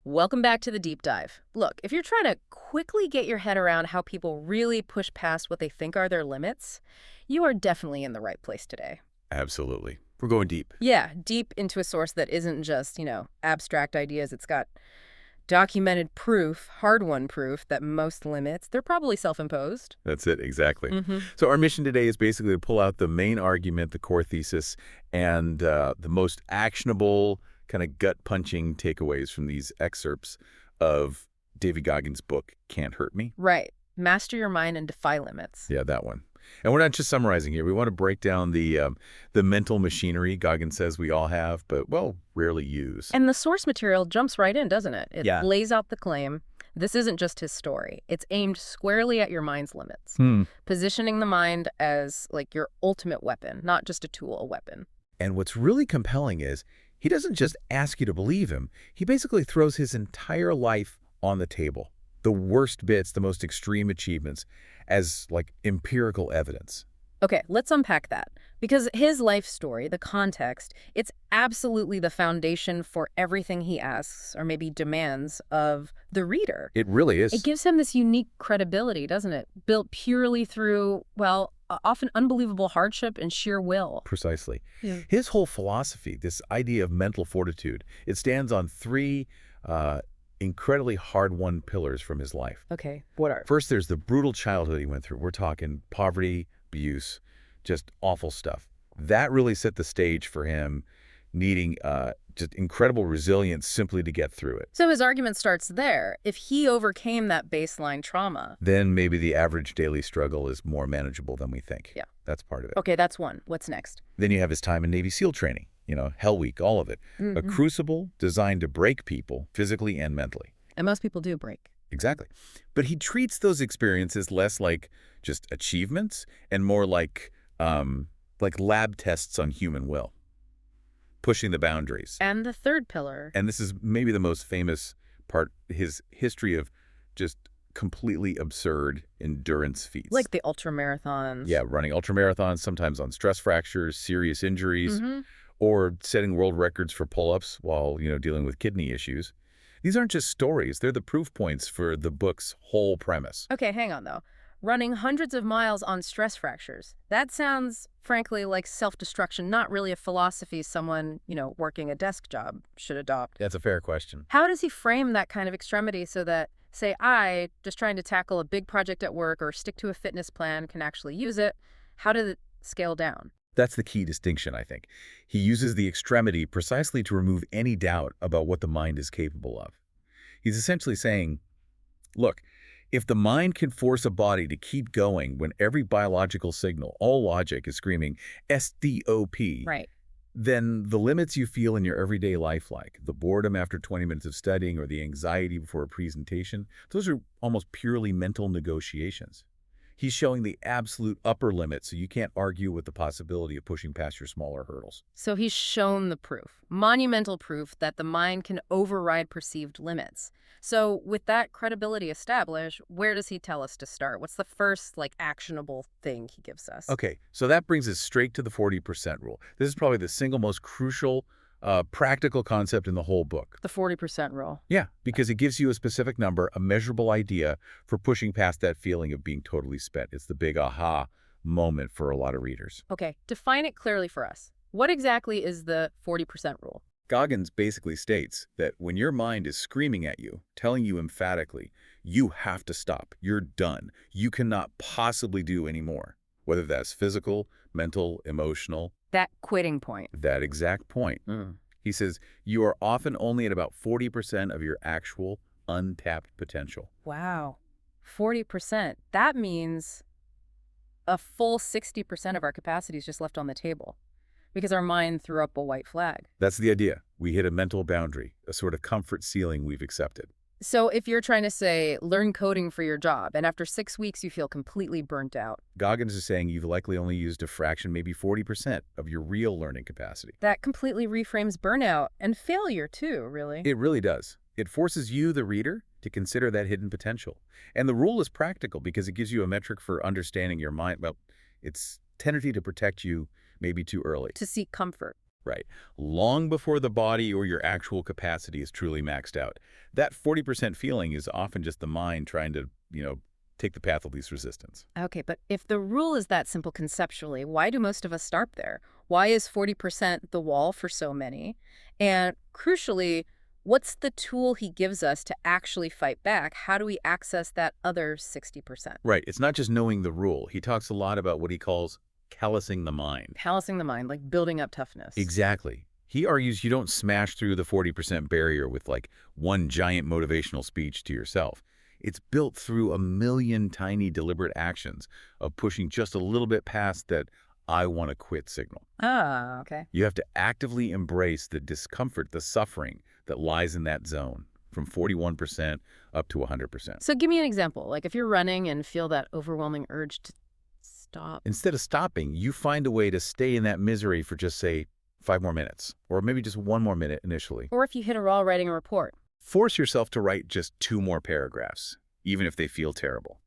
Welcome back to the deep dive. Look, if you're trying to quickly get your head around how people really push past what they think are their limits, you are definitely in the right place today. Absolutely. We're going deep. Yeah, deep into a source that isn't just, abstract ideas. It's got documented proof, hard-won proof that most limits, they're probably self-imposed. That's it, exactly. Mm-hmm. So our mission today is basically to pull out the main argument, the core thesis, and the most actionable, kind of gut-punching takeaways from these excerpts of David Goggins' book, Can't Hurt Me. Right. Master your mind and defy limits. Yeah, that one. And we're not just summarizing here. We want to break down the mental machinery Goggins says we all have, but, well, rarely use. And the source material jumps right in, doesn't it? It Yeah. lays out the claim. This isn't just his story. It's aimed squarely at your mind's limits, positioning the mind as, like, your ultimate weapon, not just a tool, a weapon. And what's really compelling is he doesn't just ask you to believe him. He basically throws his entire life on the table. The worst bits, the most extreme achievements, as, like, empirical evidence. Okay, let's unpack that. Because his life story, the context, it's absolutely the foundation for everything he asks or maybe demands of the reader. It really is. It gives him this unique credibility, doesn't it? Built purely through, well, often unbelievable hardship and sheer will. Precisely. Yeah. His whole philosophy, this idea of mental fortitude, it stands on three incredibly hard-won pillars from his life. Okay, what are? First, there's the brutal childhood he went through. We're talking poverty, abuse, just awful stuff. That really set the stage for him needing just incredible resilience simply to get through it. So his argument starts there. If he overcame that baseline trauma. Then maybe the average daily struggle is more manageable than we think. Yeah. That's part of it. Okay, that's one. What's next? Then you have his time in Navy SEAL training, Hell Week, all of it. A crucible designed to break people physically and mentally. And most people do break. Exactly. But he treats those experiences less like just achievements and more like lab tests on human will, pushing the boundaries. And the third pillar. And this is maybe the most famous part, his history of just completely absurd endurance feats. Like the ultramarathons. Yeah, running ultramarathons, sometimes on stress fractures, serious injuries, or setting world records for pull-ups while, dealing with kidney issues. These aren't just stories. They're the proof points for the book's whole premise. Okay, hang on, though. Running hundreds of miles on stress fractures. That sounds, frankly, like self-destruction, not really a philosophy someone, working a desk job should adopt. That's a fair question. How does he frame that kind of extremity so that, say, I, just trying to tackle a big project at work or stick to a fitness plan, can actually use it? How did it scale down? That's the key distinction, I think. He uses the extremity precisely to remove any doubt about what the mind is capable of. He's essentially saying, look, if the mind can force a body to keep going when every biological signal, all logic is screaming STOP, Right. then the limits you feel in your everyday life, like the boredom after 20 minutes of studying or the anxiety before a presentation, those are almost purely mental negotiations. He's showing the absolute upper limit, so you can't argue with the possibility of pushing past your smaller hurdles. So he's shown the proof, monumental proof that the mind can override perceived limits. So with that credibility established, where does he tell us to start? What's the first, actionable thing he gives us? Okay, so that brings us straight to the 40% rule. This is probably the single most crucial practical concept in the whole book. The 40% rule. Yeah, because it gives you a specific number, a measurable idea for pushing past that feeling of being totally spent. It's the big aha moment for a lot of readers. Okay, define it clearly for us. What exactly is the 40% rule? Goggins basically states that when your mind is screaming at you, telling you emphatically, you have to stop, you're done, you cannot possibly do any more, whether that's physical, mental, emotional. That quitting point. That exact point. He says you are often only at about 40% of your actual untapped potential. Wow. 40%. That means a full 60% of our capacity is just left on the table because our mind threw up a white flag. That's the idea. We hit a mental boundary, a sort of comfort ceiling we've accepted. So if you're trying to, say, learn coding for your job, and after 6 weeks you feel completely burnt out. Goggins is saying you've likely only used a fraction, maybe 40% of your real learning capacity. That completely reframes burnout and failure too, really. It really does. It forces you, the reader, to consider that hidden potential. And the rule is practical because it gives you a metric for understanding your mind. Well, its tendency to protect you maybe too early. To seek comfort. Right. Long before the body or your actual capacity is truly maxed out. That 40% feeling is often just the mind trying to, take the path of least resistance. Okay, but if the rule is that simple conceptually, why do most of us start there? Why is 40% the wall for so many? And crucially, what's the tool he gives us to actually fight back? How do we access that other 60%? Right. It's not just knowing the rule. He talks a lot about what he calls callousing the mind. Callousing the mind, like building up toughness. Exactly. He argues you don't smash through the 40% barrier with like one giant motivational speech to yourself. It's built through a million tiny deliberate actions of pushing just a little bit past that I want to quit signal. Ah, okay. You have to actively embrace the discomfort, the suffering that lies in that zone from 41% up to 100%. So give me an example. Like if you're running and feel that overwhelming urge to stop. Instead of stopping, you find a way to stay in that misery for just, say, 5 more minutes, or maybe just 1 more minute initially. Or if you hit a wall writing a report. Force yourself to write just 2 more paragraphs, even if they feel terrible.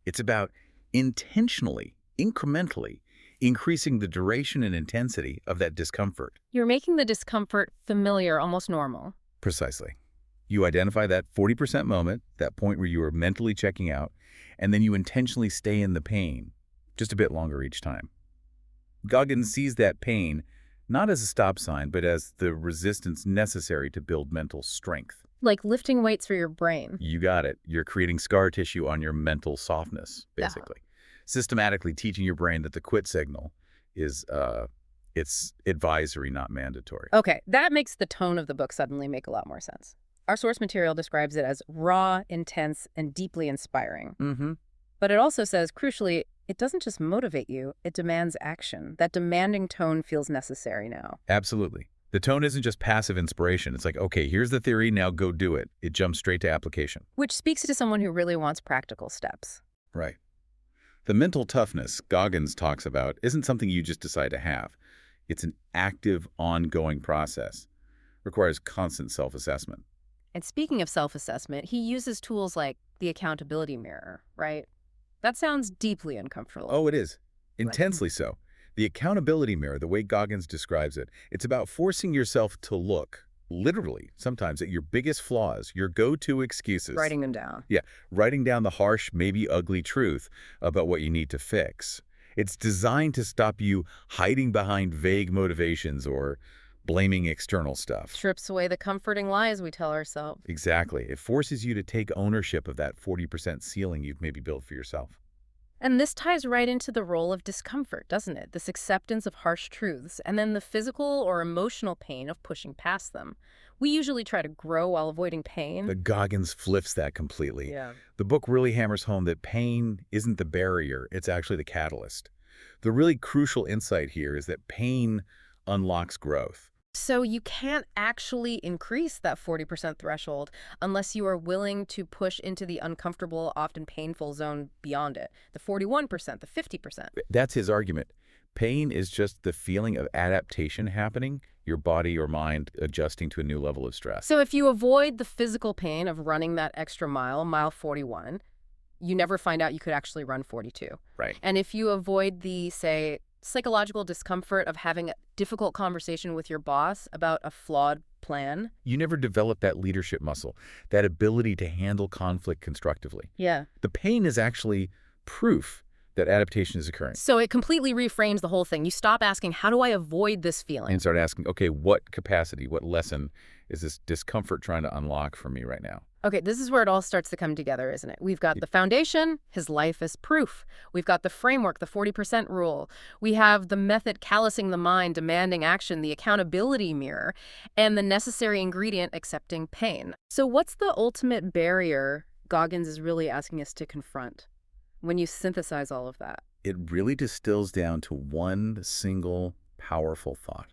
It's about intentionally, incrementally, increasing the duration and intensity of that discomfort. You're making the discomfort familiar, almost normal. Precisely. You identify that 40% moment, that point where you are mentally checking out, and then you intentionally stay in the pain just a bit longer each time. Goggins sees that pain not as a stop sign, but as the resistance necessary to build mental strength. Like lifting weights for your brain. You got it. You're creating scar tissue on your mental softness, basically. Systematically teaching your brain that the quit signal is it's advisory, not mandatory. Okay, that makes the tone of the book suddenly make a lot more sense. Our source material describes it as raw, intense, and deeply inspiring. Mm-hmm. But it also says, crucially, it doesn't just motivate you, it demands action. That demanding tone feels necessary now. Absolutely. The tone isn't just passive inspiration. It's like, okay, here's the theory, now go do it. It jumps straight to application. Which speaks to someone who really wants practical steps. Right. The mental toughness Goggins talks about isn't something you just decide to have. It's an active, ongoing process. Requires constant self-assessment. And speaking of self-assessment, he uses tools like the accountability mirror, right? That sounds deeply uncomfortable. Oh, it is. Intensely so. The accountability mirror, the way Goggins describes it, it's about forcing yourself to look, literally, sometimes at your biggest flaws, your go-to excuses. Writing them down. Yeah, writing down the harsh, maybe ugly truth about what you need to fix. It's designed to stop you hiding behind vague motivations or blaming external stuff. Strips away the comforting lies we tell ourselves. Exactly. It forces you to take ownership of that 40% ceiling you've maybe built for yourself. And this ties right into the role of discomfort, doesn't it? This acceptance of harsh truths, and then the physical or emotional pain of pushing past them. We usually try to grow while avoiding pain. The Goggins flips that completely. Yeah. The book really hammers home that pain isn't the barrier, it's actually the catalyst. The really crucial insight here is that pain unlocks growth. So you can't actually increase that 40% threshold unless you are willing to push into the uncomfortable, often painful zone beyond it. The 41%, the 50%. That's his argument. Pain is just the feeling of adaptation happening, your body or mind adjusting to a new level of stress. So if you avoid the physical pain of running that extra mile, mile 41, you never find out you could actually run 42. Right. And if you avoid the, say, psychological discomfort of having a difficult conversation with your boss about a flawed plan. You never develop that leadership muscle, that ability to handle conflict constructively. Yeah. The pain is actually proof that adaptation is occurring. So it completely reframes the whole thing. You stop asking, how do I avoid this feeling? And start asking, okay, what capacity, what lesson is this discomfort trying to unlock for me right now? Okay, this is where it all starts to come together, isn't it? We've got the foundation, his life is proof. We've got the framework, the 40% rule. We have the method callousing the mind, demanding action, the accountability mirror, and the necessary ingredient, accepting pain. So what's the ultimate barrier Goggins is really asking us to confront when you synthesize all of that? It really distills down to one single powerful thought.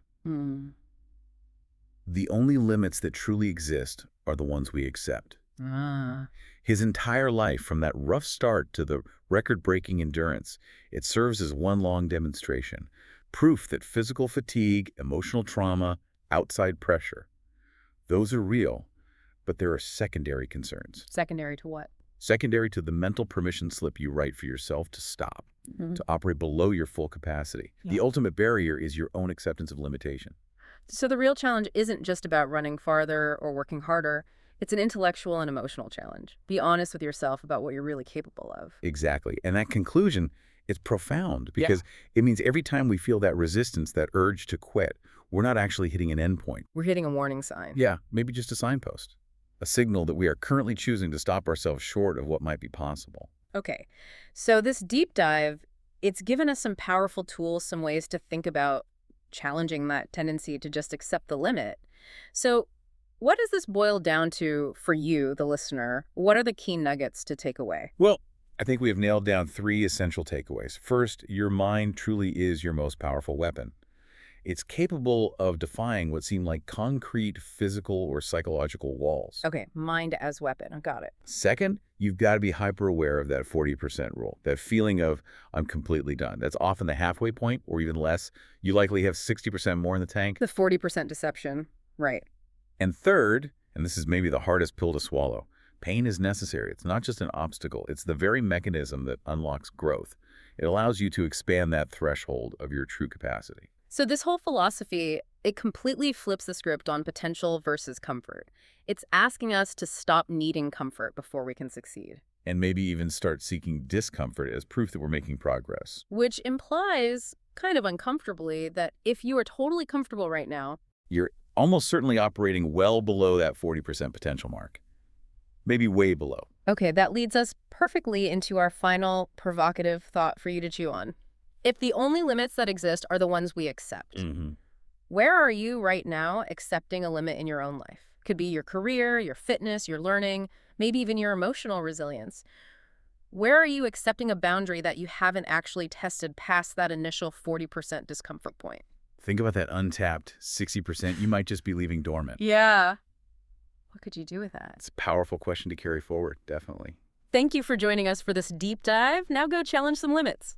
The only limits that truly exist are the ones we accept. His entire life, from that rough start to the record-breaking endurance, it serves as one long demonstration. Proof that physical fatigue, emotional trauma, outside pressure, those are real, but there are secondary concerns. Secondary to what? Secondary to the mental permission slip you write for yourself to stop, to operate below your full capacity. Yeah. The ultimate barrier is your own acceptance of limitation. So the real challenge isn't just about running farther or working harder. It's an intellectual and emotional challenge. Be honest with yourself about what you're really capable of. Exactly. And that conclusion is profound Yeah. because it means every time we feel that resistance, that urge to quit, we're not actually hitting an endpoint. We're hitting a warning sign. Yeah, maybe just a signpost, a signal that we are currently choosing to stop ourselves short of what might be possible. Okay, so this deep dive, it's given us some powerful tools, some ways to think about challenging that tendency to just accept the limit. So what does this boil down to for you, the listener? What are the key nuggets to take away? Well, I think we have nailed down three essential takeaways. First, your mind truly is your most powerful weapon. It's capable of defying what seem like concrete physical or psychological walls. Okay, mind as weapon. I got it. Second, you've got to be hyper aware of that 40% rule, that feeling of I'm completely done. That's often the halfway point or even less. You likely have 60% more in the tank. The 40% deception. Right. And third, and this is maybe the hardest pill to swallow, pain is necessary. It's not just an obstacle. It's the very mechanism that unlocks growth. It allows you to expand that threshold of your true capacity. So this whole philosophy, it completely flips the script on potential versus comfort. It's asking us to stop needing comfort before we can succeed. And maybe even start seeking discomfort as proof that we're making progress. Which implies, kind of uncomfortably, that if you are totally comfortable right now, You're almost certainly operating well below that 40% potential mark. Maybe way below. okay, that leads us perfectly into our final provocative thought for you to chew on. If the only limits that exist are the ones we accept, where are you right now accepting a limit in your own life? Could be your career, your fitness, your learning, maybe even your emotional resilience. Where are you accepting a boundary that you haven't actually tested past that initial 40% discomfort point? Think about that untapped 60% you might just be leaving dormant. Yeah. What could you do with that? It's a powerful question to carry forward, definitely. Thank you for joining us for this deep dive. Now go challenge some limits.